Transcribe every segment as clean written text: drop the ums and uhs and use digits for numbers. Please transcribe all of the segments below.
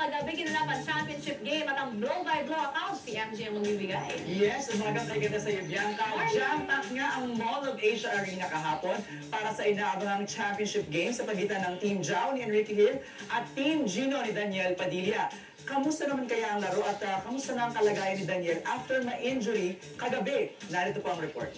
kagabi kinalapan championship game at ang blow-by-blow account si MJ ang magbibigay. Yes, umagang kay ganda sa iyo, Bianca. Jam-packed nga ang Mall of Asia Arena kahapon para sa inaabangang championship game sa pagitan ng Team Jao ni Enrique Hill at Team Gino ni Daniel Padilla. Kamusta naman kaya ang laro at kamusta na ang kalagayan ni Daniel after ma-injury kagabi? Narito po ang report.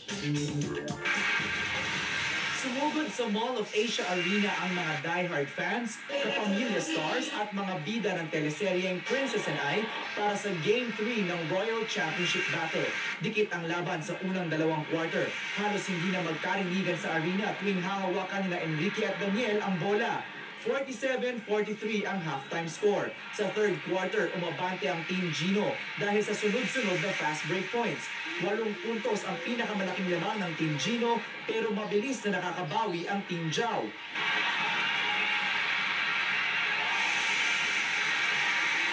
Sumugod sa Mall of Asia Arena ang mga diehard fans, kapamilya stars at mga bida ng teleseryeng Princess and I para sa Game 3 ng Royal Championship Battle. Dikit ang laban sa unang dalawang quarter. Halos hindi na magkarinigan sa arena tuwing hahawakan nila Enrique at Daniel ang bola. 47-43 ang halftime score. Sa third quarter, umabante ang Team Gino dahil sa sunod-sunod na fast break points. 8 puntos ang pinakamalaking lamang ng Team Gino pero mabilis na nakakabawi ang Team Jao.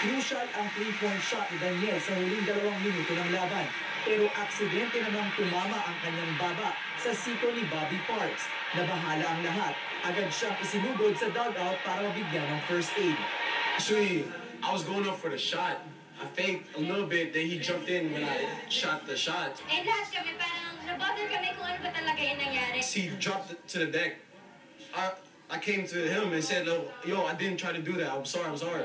Crucial ang 3-point shot ni Daniel sa huling 2 minuto ng laban. Pero aksidente namang tumama ang kanyang baba sa siko ni Bobby Parks. Nabahala ang lahat. Agad siyang isinugod sa dugout para mabigyan ng first aid. Actually, I was going up for the shot. I faked a little bit, then he jumped in when I shot the shot. And lahat kami parang nabother kami kung ano ba talaga yung nangyari. He dropped it to the deck. I came to him and said, yo, I didn't try to do that. I'm sorry.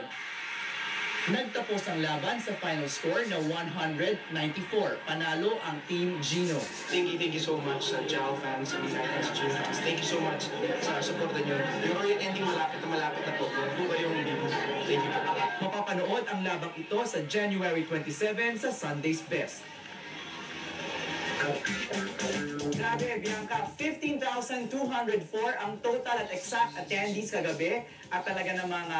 Nagtapos ang laban sa final score na 194. Panalo ang Team Gino. Thank you so much sa Jao fans, sa Bizarre fans, sa Gino fans. Thank you so much sa support nyo. Yung Royal Ending malapit na po. Kung kayong bibig. Thank you po. Mapapanood ang labang ito sa January 27 sa Sunday's Best. Grabe, Bianca, 15,204 ang total at exact attendees kagabi at talaga namang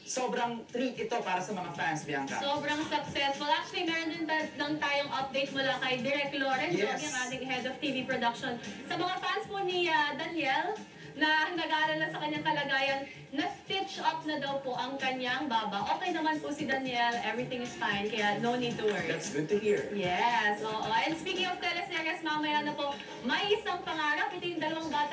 sobrang treat ito para sa mga fans, Bianca. Sobrang successful. Actually, meron din tayong update mula kay Direk Loren, Yes. yung ating head of TV production. Sa mga fans po ni Daniel, na nag-aalala sa kanyang kalagayan, na-stitch up na daw po ang kanyang baba. Okay naman po si Daniel, everything is fine, kaya no need to worry. That's good to hear. Yes, oo. And speaking of teleseries, mamaya na po, may isang pangarap, ito yung dalawang bata